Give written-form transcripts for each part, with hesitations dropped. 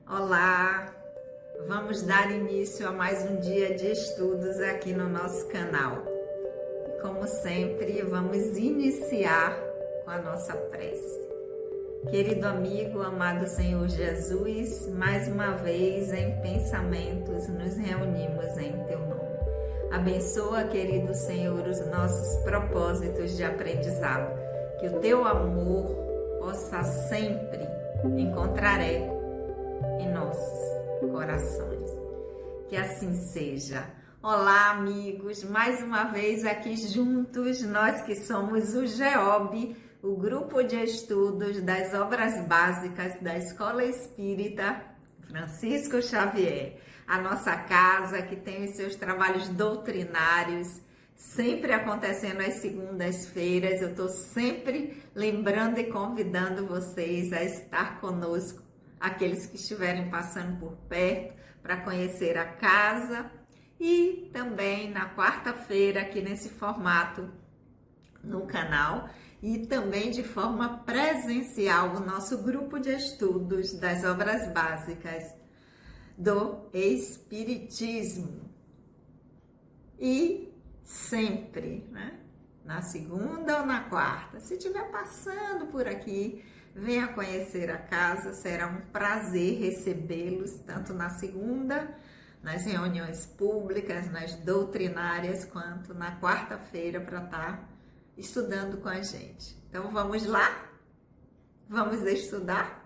Olá, vamos dar início a mais um dia de estudos aqui no nosso canal. Como sempre, vamos iniciar com a nossa prece. Querido amigo, amado Senhor Jesus, mais uma vez em pensamentos nos reunimos em Teu nome. Abençoa, querido Senhor, os nossos propósitos de aprendizado, que o Teu amor possa sempre encontrar eco em nossos corações. Que assim seja. Olá, amigos, mais uma vez aqui juntos, nós que somos o GEOB, o Grupo de Estudos das Obras Básicas da Escola Espírita Francisco Xavier, a nossa casa que tem os seus trabalhos doutrinários, sempre acontecendo às segundas-feiras. Eu estou sempre lembrando e convidando vocês a estar conosco, aqueles que estiverem passando por perto, para conhecer a casa, e também na quarta-feira aqui nesse formato no canal, e também de forma presencial o nosso grupo de estudos das obras básicas do Espiritismo. E sempre, né? Na segunda ou na quarta, se estiver passando por aqui, venha conhecer a casa, será um prazer recebê-los, tanto na segunda, nas reuniões públicas, nas doutrinárias, quanto na quarta-feira para estar estudando com a gente. Então vamos lá? Vamos estudar?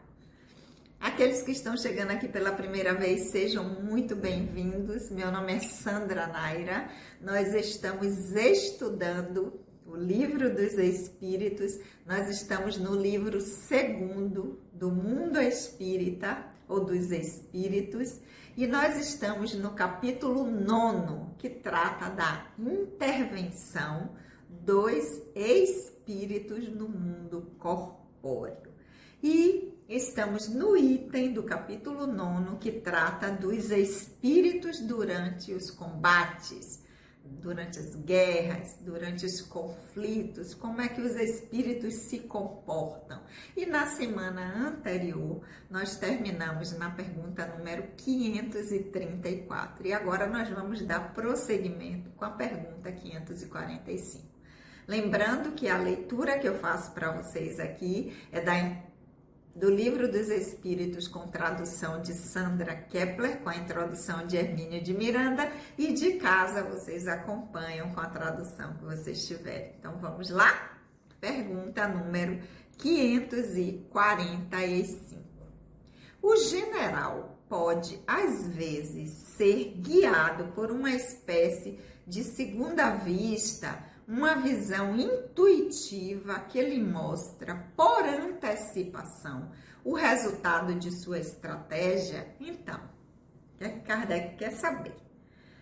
Aqueles que estão chegando aqui pela primeira vez, sejam muito bem-vindos. Meu nome é Sandra Naira. Nós estamos estudando o Livro dos Espíritos. Nós estamos no livro segundo do Mundo Espírita, ou dos Espíritos, e nós estamos no capítulo 9, que trata da intervenção dos espíritos no mundo corpóreo. E estamos no item do capítulo 9, que trata dos espíritos durante os combates, durante as guerras, durante os conflitos, como é que os espíritos se comportam. E na semana anterior, nós terminamos na pergunta número 534. E agora nós vamos dar prosseguimento com a pergunta 545. Lembrando que a leitura que eu faço para vocês aqui é do Livro dos Espíritos, com tradução de Sandra Kepler, com a introdução de Hermínio de Miranda, e de casa vocês acompanham com a tradução que vocês tiverem. Então vamos lá? Pergunta número 545. O general pode, às vezes, ser guiado por uma espécie de segunda vista, uma visão intuitiva que lhe mostra por antecipação o resultado de sua estratégia. Então, o que Kardec quer saber?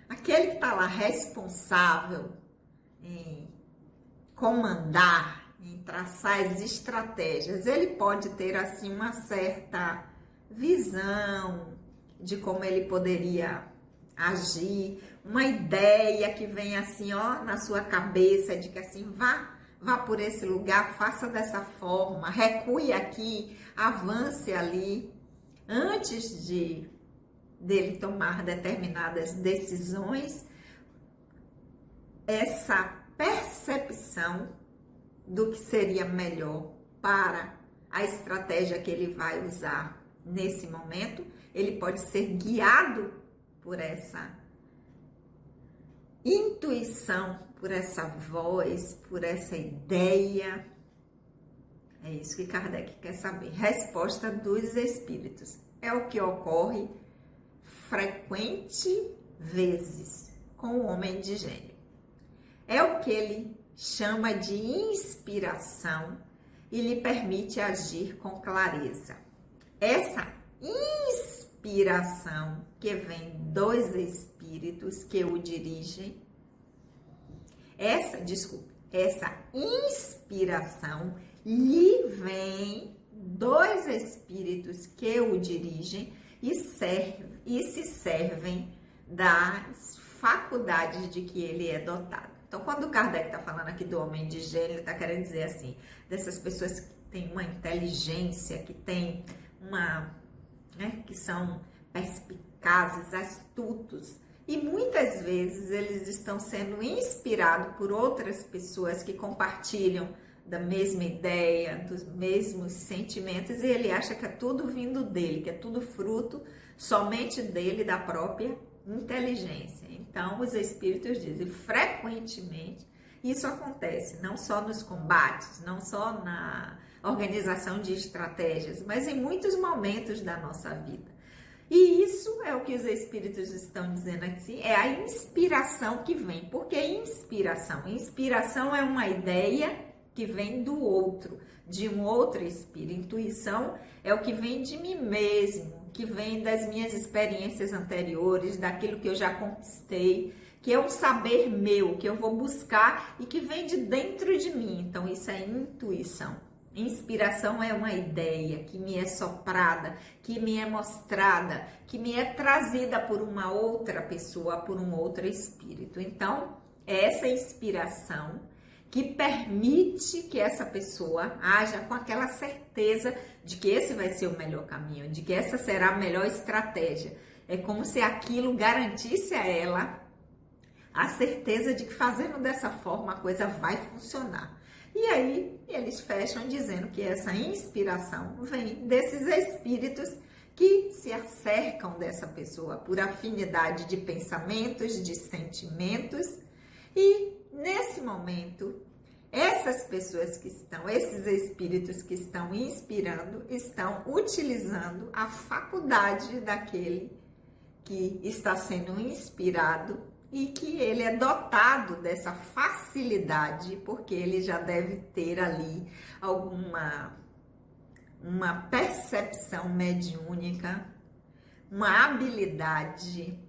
Aquele que está lá responsável em comandar, em traçar as estratégias, ele pode ter assim uma certa visão de como ele poderia agir, uma ideia que vem assim, ó, na sua cabeça, de que assim, vá por esse lugar, faça dessa forma, recue aqui, avance ali, antes dele tomar determinadas decisões. Essa percepção do que seria melhor para a estratégia que ele vai usar nesse momento, ele pode ser guiado por essa intuição, por essa voz, por essa ideia. É isso que Kardec quer saber. Resposta dos espíritos. É o que ocorre frequente vezes com o homem de gênio. É o que ele chama de inspiração e lhe permite agir com clareza. Essa inspiração que vem dos espíritos que o dirigem, essa inspiração lhe vem dos espíritos que o dirigem e se servem das faculdades de que ele é dotado. Então, quando Kardec está falando aqui do homem de gênio, ele está querendo dizer assim, dessas pessoas que têm uma inteligência, que têm né, que são perspicazes, astutos. E muitas vezes eles estão sendo inspirados por outras pessoas que compartilham da mesma ideia, dos mesmos sentimentos, e ele acha que é tudo vindo dele, que é tudo fruto somente dele, da própria inteligência. Então, os espíritos dizem, frequentemente, isso acontece, não só nos combates, não só na organização de estratégias, mas em muitos momentos da nossa vida. E isso é o que os espíritos estão dizendo aqui, é a inspiração que vem. Por que inspiração? Inspiração é uma ideia que vem do outro, de um outro espírito. Intuição é o que vem de mim mesmo, que vem das minhas experiências anteriores, daquilo que eu já conquistei, que é um saber meu, que eu vou buscar e que vem de dentro de mim. Então, isso é intuição. Inspiração é uma ideia que me é soprada, que me é mostrada, que me é trazida por uma outra pessoa, por um outro espírito. Então, é essa inspiração que permite que essa pessoa haja com aquela certeza de que esse vai ser o melhor caminho, de que essa será a melhor estratégia. É como se aquilo garantisse a ela a certeza de que fazendo dessa forma a coisa vai funcionar. E aí eles fecham dizendo que essa inspiração vem desses espíritos que se acercam dessa pessoa por afinidade de pensamentos, de sentimentos. E nesse momento, essas pessoas que estão, esses espíritos que estão inspirando, estão utilizando a faculdade daquele que está sendo inspirado e que ele é dotado dessa facilidade, porque ele já deve ter ali uma percepção mediúnica, uma habilidade,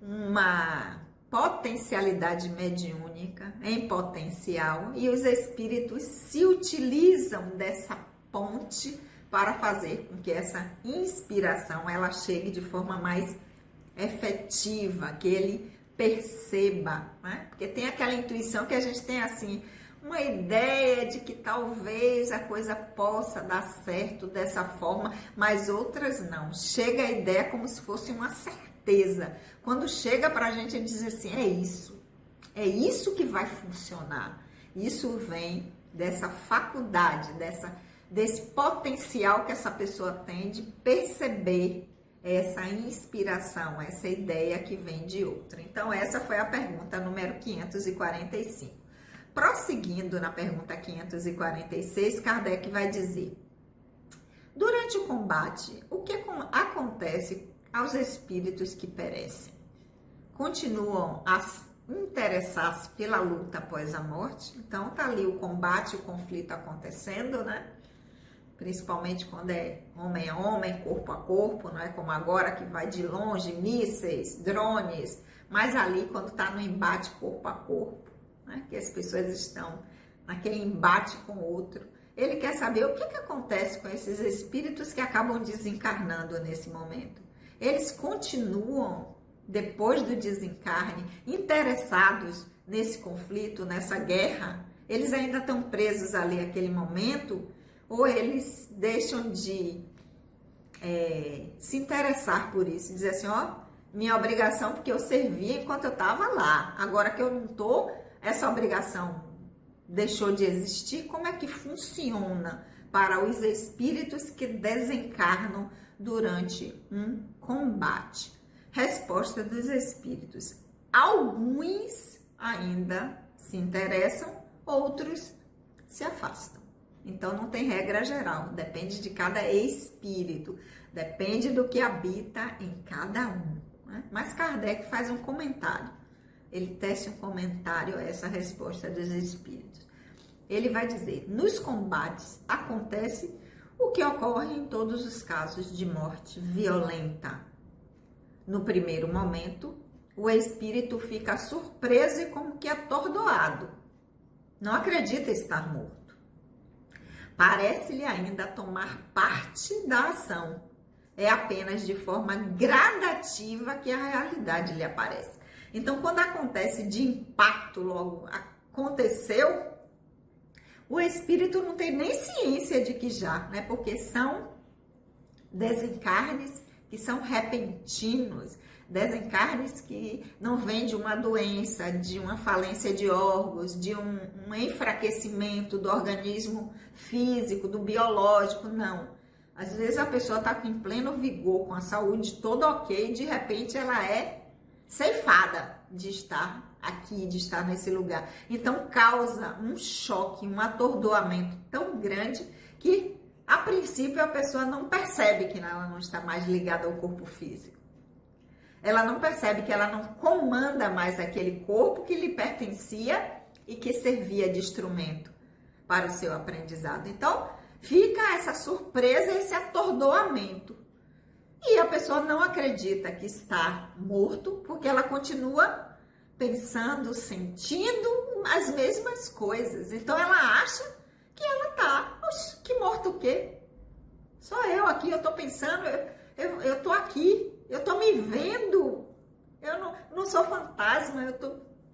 uma potencialidade mediúnica em potencial, e os espíritos se utilizam dessa ponte para fazer com que essa inspiração ela chegue de forma mais efetiva, que ele perceba, né? Porque tem aquela intuição que a gente tem assim, uma ideia de que talvez a coisa possa dar certo dessa forma, mas outras não. Chega a ideia como se fosse uma certeza. Quando chega para a gente dizer assim, é isso que vai funcionar. Isso vem dessa faculdade, desse potencial que essa pessoa tem de perceber essa inspiração, essa ideia que vem de outra. Então, essa foi a pergunta número 545. Prosseguindo na pergunta 546, Kardec vai dizer: durante o combate, o que acontece aos espíritos que perecem? Continuam a interessar-se pela luta após a morte? Então, tá ali o combate, o conflito acontecendo, né? Principalmente quando é homem a homem, corpo a corpo, não é como agora que vai de longe, mísseis, drones, mas ali quando está no embate corpo a corpo, né, que as pessoas estão naquele embate com o outro, ele quer saber o que acontece com esses espíritos que acabam desencarnando nesse momento. Eles continuam, depois do desencarne, interessados nesse conflito, nessa guerra? Eles ainda estão presos ali naquele momento? Ou eles deixam de se interessar por isso, dizer assim, ó, minha obrigação porque eu servia enquanto eu estava lá, agora que eu não estou, essa obrigação deixou de existir. Como é que funciona para os espíritos que desencarnam durante um combate? Resposta dos espíritos: alguns ainda se interessam, outros se afastam. Então, não tem regra geral, depende de cada espírito, depende do que habita em cada um, né? Mas Kardec faz um comentário, ele tece um comentário a essa resposta dos espíritos. Ele vai dizer: nos combates acontece o que ocorre em todos os casos de morte violenta. No primeiro momento, o espírito fica surpreso e como que atordoado, não acredita estar morto. Parece-lhe ainda tomar parte da ação. É apenas de forma gradativa que a realidade lhe aparece. Então, quando acontece de impacto, logo aconteceu, o espírito não tem nem ciência de que já, né? Porque são desencarnes que são repentinos, desencarnes que não vêm de uma doença, de uma falência de órgãos, de um enfraquecimento do organismo físico, do biológico, não. Às vezes a pessoa está em pleno vigor, com a saúde toda ok, e de repente ela é ceifada de estar aqui, de estar nesse lugar. Então causa um choque, um atordoamento tão grande que a princípio a pessoa não percebe que ela não está mais ligada ao corpo físico. Ela não percebe que ela não comanda mais aquele corpo que lhe pertencia e que servia de instrumento para o seu aprendizado. Então, fica essa surpresa, esse atordoamento. E a pessoa não acredita que está morto, porque ela continua pensando, sentindo as mesmas coisas. Então, ela acha que ela está, que morto o quê? Só eu aqui, eu estou pensando, eu estou aqui. Eu estou me vendo, eu não sou fantasma, eu tô,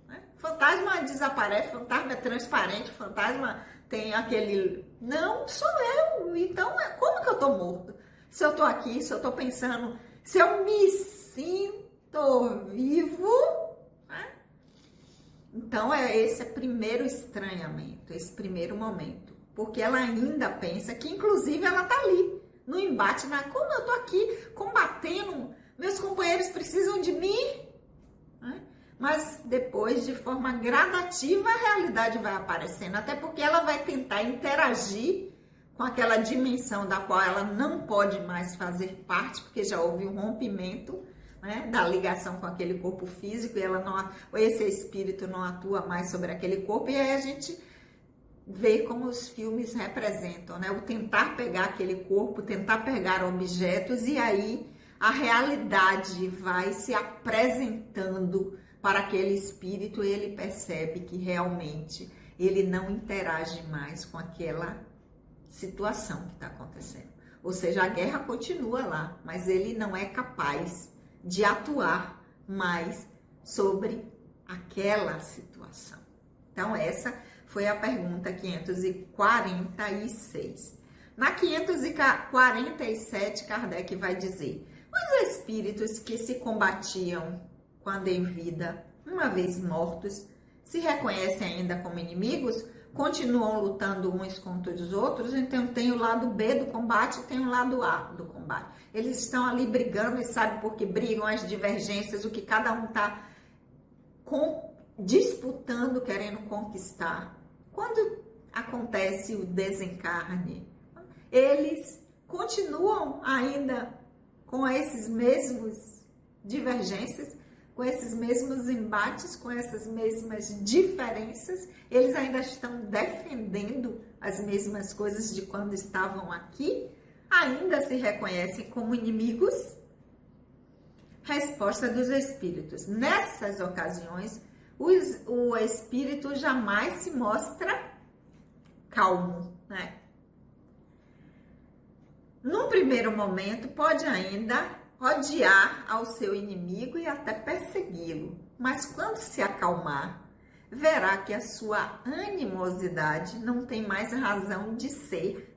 né? Fantasma desaparece, fantasma é transparente, fantasma tem aquele... Não, sou eu, então como que eu estou morto? Se eu estou aqui, se eu estou pensando, se eu me sinto vivo, né? Então esse é o primeiro estranhamento, esse primeiro momento, porque ela ainda pensa que inclusive ela está ali, no embate, como eu estou aqui combatendo... Meus companheiros precisam de mim, né? Mas depois, de forma gradativa, a realidade vai aparecendo, até porque ela vai tentar interagir com aquela dimensão da qual ela não pode mais fazer parte, porque já houve um rompimento, né, da ligação com aquele corpo físico, e ela não, esse espírito não atua mais sobre aquele corpo, e aí a gente vê como os filmes representam, né, o tentar pegar aquele corpo, tentar pegar objetos, e aí a realidade vai se apresentando para aquele espírito e ele percebe que realmente ele não interage mais com aquela situação que está acontecendo. Ou seja, a guerra continua lá, mas ele não é capaz de atuar mais sobre aquela situação. Então, essa foi a pergunta 546. Na 547, Kardec vai dizer: os espíritos que se combatiam quando em vida, uma vez mortos, se reconhecem ainda como inimigos? Continuam lutando uns contra os outros? Então tem o lado B do combate e tem o lado A do combate. Eles estão ali brigando e sabem por que brigam, as divergências, o que cada um está disputando, querendo conquistar. Quando acontece o desencarne, eles continuam ainda com esses mesmos divergências, com esses mesmos embates, com essas mesmas diferenças, eles ainda estão defendendo as mesmas coisas de quando estavam aqui, ainda se reconhecem como inimigos? Resposta dos espíritos: nessas ocasiões, o espírito jamais se mostra calmo, né? Num primeiro momento, pode ainda odiar ao seu inimigo e até persegui-lo, mas quando se acalmar, verá que a sua animosidade não tem mais razão de ser.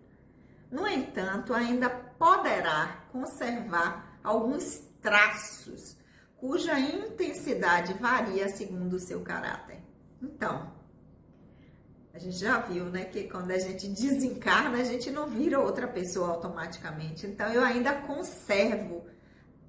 No entanto, ainda poderá conservar alguns traços cuja intensidade varia segundo o seu caráter. Então, a gente já viu, né, que quando a gente desencarna, a gente não vira outra pessoa automaticamente. Então, eu ainda conservo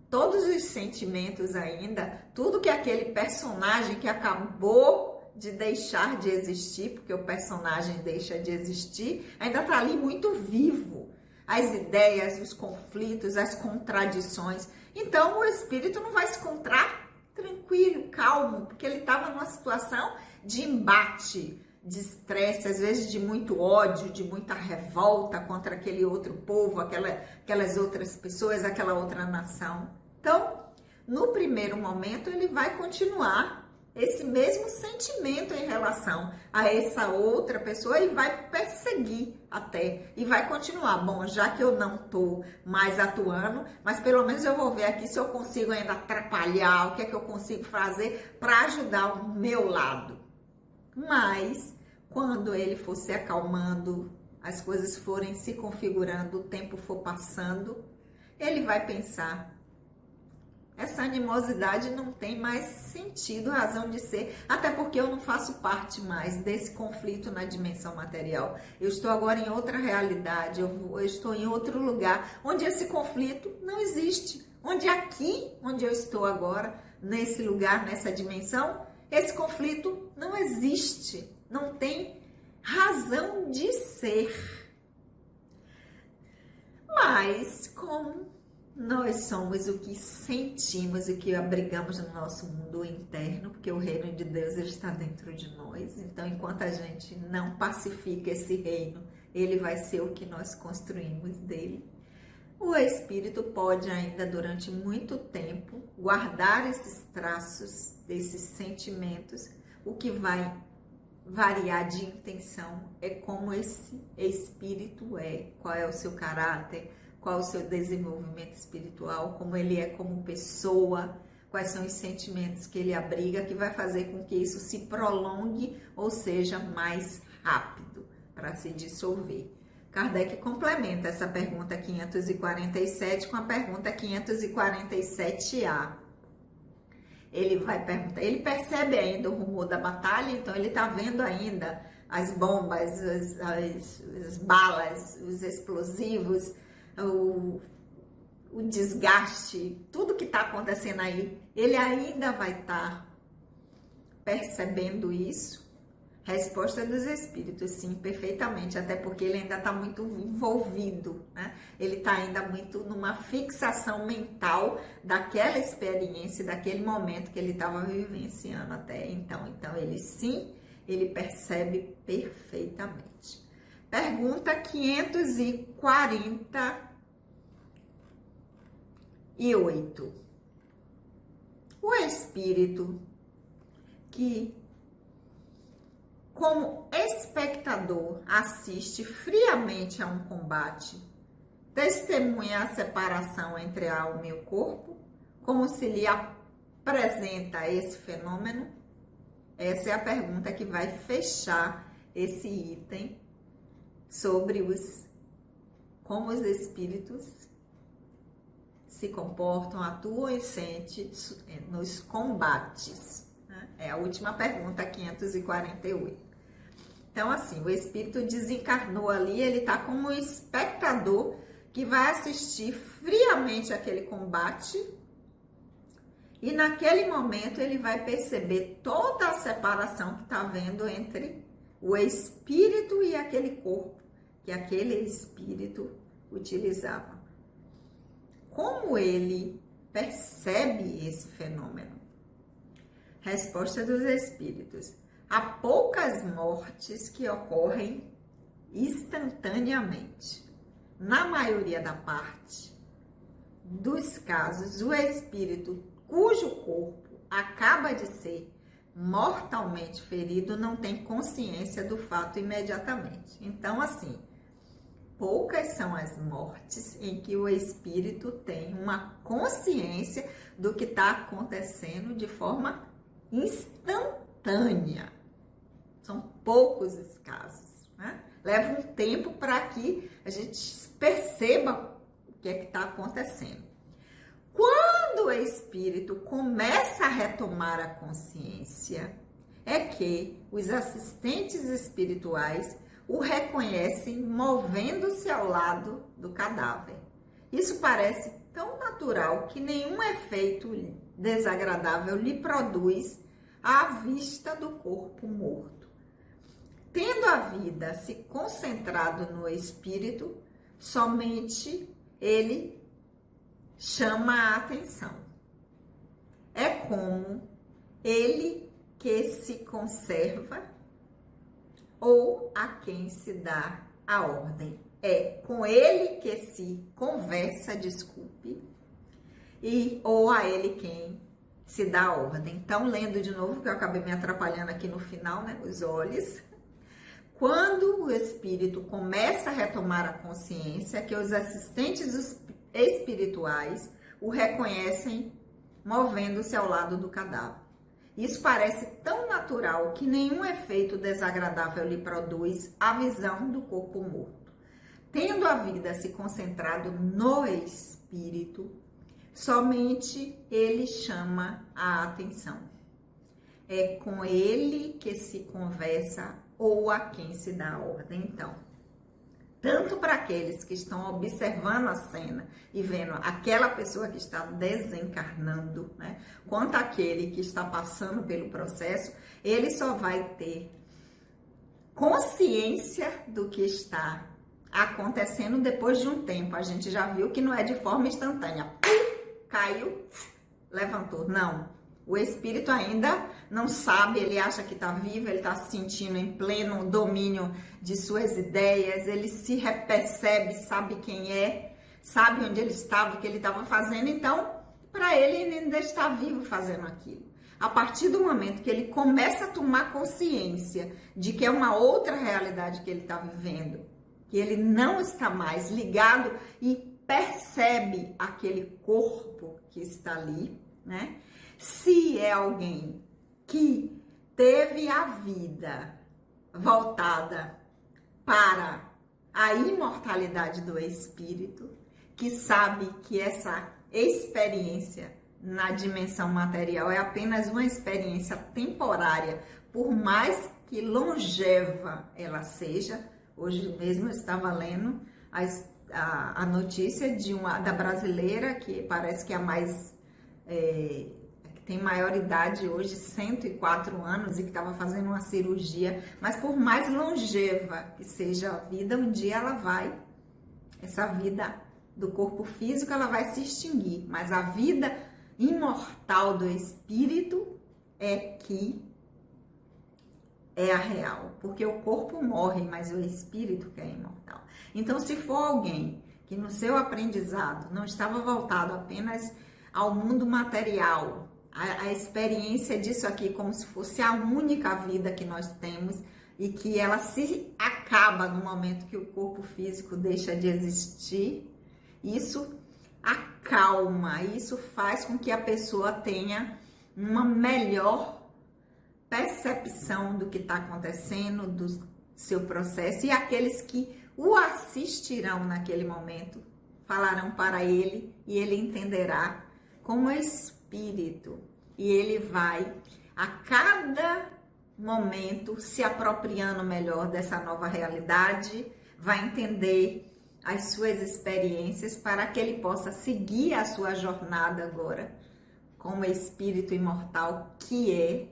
todos os sentimentos ainda, tudo que aquele personagem que acabou de deixar de existir, porque o personagem deixa de existir, ainda está ali muito vivo. As ideias, os conflitos, as contradições. Então, o espírito não vai se encontrar tranquilo, calmo, porque ele estava numa situação de embate, de estresse, às vezes de muito ódio, de muita revolta contra aquele outro povo, aquelas outras pessoas, aquela outra nação. Então, no primeiro momento, ele vai continuar esse mesmo sentimento em relação a essa outra pessoa e vai perseguir até, e vai continuar. Bom, já que eu não estou mais atuando, mas pelo menos eu vou ver aqui se eu consigo ainda atrapalhar, o que é que eu consigo fazer para ajudar o meu lado. Mas, quando ele for se acalmando, as coisas forem se configurando, o tempo for passando, ele vai pensar essa animosidade não tem mais sentido, razão de ser, até porque eu não faço parte mais desse conflito na dimensão material. Eu estou agora em outra realidade, eu estou em outro lugar, onde esse conflito não existe. Onde aqui, onde eu estou agora, nesse lugar, nessa dimensão, esse conflito não existe, não tem razão de ser. Mas, como nós somos o que sentimos e que abrigamos no nosso mundo interno, porque o reino de Deus está dentro de nós, então enquanto a gente não pacifica esse reino, ele vai ser o que nós construímos dele. O espírito pode ainda durante muito tempo guardar esses traços, esses sentimentos. O que vai variar de intenção é como esse espírito é, qual é o seu caráter, qual é o seu desenvolvimento espiritual, como ele é como pessoa, quais são os sentimentos que ele abriga, que vai fazer com que isso se prolongue ou seja mais rápido para se dissolver. Kardec complementa essa pergunta 547 com a pergunta 547A. Ele vai perguntar, ele percebe ainda o rumor da batalha, então ele está vendo ainda as bombas, as balas, os explosivos, o desgaste, tudo que está acontecendo aí. Ele ainda vai estar percebendo isso? Resposta dos espíritos, sim, perfeitamente, até porque ele ainda está muito envolvido, né? Ele está ainda muito numa fixação mental daquela experiência, daquele momento que ele estava vivenciando até então. Então, ele sim, ele percebe perfeitamente. Pergunta 548. O espírito que como espectador assiste friamente a um combate, testemunha a separação entre a alma e o corpo, como se lhe apresenta esse fenômeno? Essa é a pergunta que vai fechar esse item sobre como os espíritos se comportam, atuam e sentem nos combates. É a última pergunta, 548. Então, assim, o espírito desencarnou ali, ele está como um espectador que vai assistir friamente aquele combate e naquele momento ele vai perceber toda a separação que está havendo entre o espírito e aquele corpo que aquele espírito utilizava. Como ele percebe esse fenômeno? Resposta dos espíritos. Há poucas mortes que ocorrem instantaneamente. Na maioria da parte dos casos, o espírito cujo corpo acaba de ser mortalmente ferido não tem consciência do fato imediatamente. Então, assim, poucas são as mortes em que o espírito tem uma consciência do que está acontecendo de forma instantânea. São poucos os casos, né? Leva um tempo para que a gente perceba o que é que está acontecendo. Quando o espírito começa a retomar a consciência, é que os assistentes espirituais o reconhecem movendo-se ao lado do cadáver. Isso parece tão natural que nenhum efeito desagradável lhe produz à vista do corpo morto. Tendo a vida se concentrado no espírito, somente ele chama a atenção. É como ele que se conserva ou a quem se dá a ordem. É com ele que se conversa, desculpe, ou a ele quem se dá a ordem. Então, lendo de novo, que eu acabei me atrapalhando aqui no final, né, os olhos. Quando o espírito começa a retomar a consciência, que os assistentes espirituais o reconhecem movendo-se ao lado do cadáver. Isso parece tão natural que nenhum efeito desagradável lhe produz a visão do corpo morto. Tendo a vida se concentrado no espírito, somente ele chama a atenção. É com ele que se conversa ou a quem se dá ordem. Então, tanto para aqueles que estão observando a cena e vendo aquela pessoa que está desencarnando, né, quanto aquele que está passando pelo processo, ele só vai ter consciência do que está acontecendo depois de um tempo. A gente já viu que não é de forma instantânea. Pum, caiu, levantou. Não. O espírito ainda não sabe, ele acha que está vivo, ele está se sentindo em pleno domínio de suas ideias, ele se repercebe, sabe quem é, sabe onde ele estava, o que ele estava fazendo. Então, para ele ainda está vivo fazendo aquilo. A partir do momento que ele começa a tomar consciência de que é uma outra realidade que ele está vivendo, que ele não está mais ligado e percebe aquele corpo que está ali, né? Se é alguém que teve a vida voltada para a imortalidade do espírito, que sabe que essa experiência na dimensão material é apenas uma experiência temporária, por mais que longeva ela seja. Hoje mesmo eu estava lendo a notícia da brasileira, que parece que é a mais... tem maior idade hoje, 104 anos, e que estava fazendo uma cirurgia, mas por mais longeva que seja a vida, um dia ela vai, essa vida do corpo físico, ela vai se extinguir, mas a vida imortal do espírito é que é a real, porque o corpo morre, mas o espírito que é imortal. Então, se for alguém que no seu aprendizado não estava voltado apenas ao mundo material, a experiência disso aqui como se fosse a única vida que nós temos e que ela se acaba no momento que o corpo físico deixa de existir, isso acalma, isso faz com que a pessoa tenha uma melhor percepção do que está acontecendo, do seu processo, e aqueles que o assistirão naquele momento falarão para ele e ele entenderá como espírito, e ele vai a cada momento se apropriando melhor dessa nova realidade, vai entender as suas experiências para que ele possa seguir a sua jornada agora como espírito imortal que é,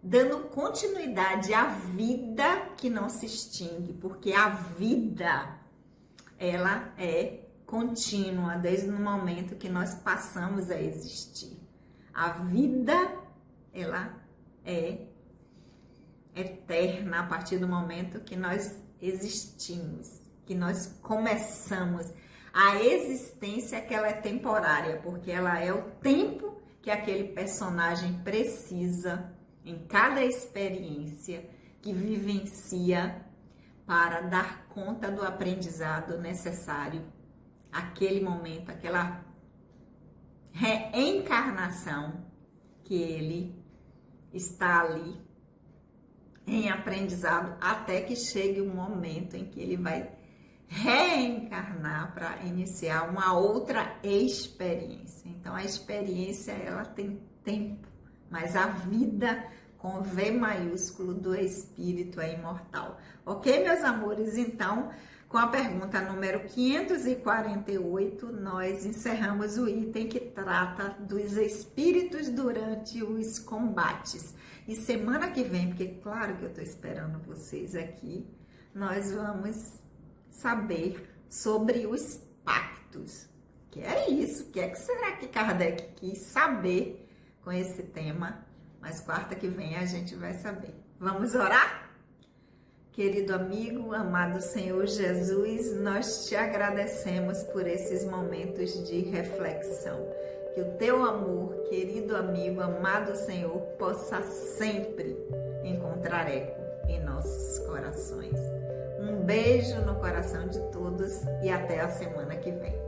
dando continuidade à vida que não se extingue, porque a vida, ela é contínua desde o momento que nós passamos a existir. A vida, ela é eterna a partir do momento que nós existimos, que nós começamos. A existência que ela é temporária, porque ela é o tempo que aquele personagem precisa em cada experiência que vivencia para dar conta do aprendizado necessário, aquele momento, aquela reencarnação que ele está ali em aprendizado, até que chegue o momento em que ele vai reencarnar para iniciar uma outra experiência. Então a experiência, ela tem tempo, mas a vida com V maiúsculo do espírito é imortal. Ok, meus amores? Então, com a pergunta número 548, nós encerramos o item que trata dos espíritos durante os combates. E semana que vem, porque claro que eu estou esperando vocês aqui, nós vamos saber sobre os pactos. Que é isso? O que é que será que Kardec quis saber com esse tema? Mas quarta que vem a gente vai saber. Vamos orar? Querido amigo, amado Senhor Jesus, nós te agradecemos por esses momentos de reflexão. Que o teu amor, querido amigo, amado Senhor, possa sempre encontrar eco em nossos corações. Um beijo no coração de todos e até a semana que vem.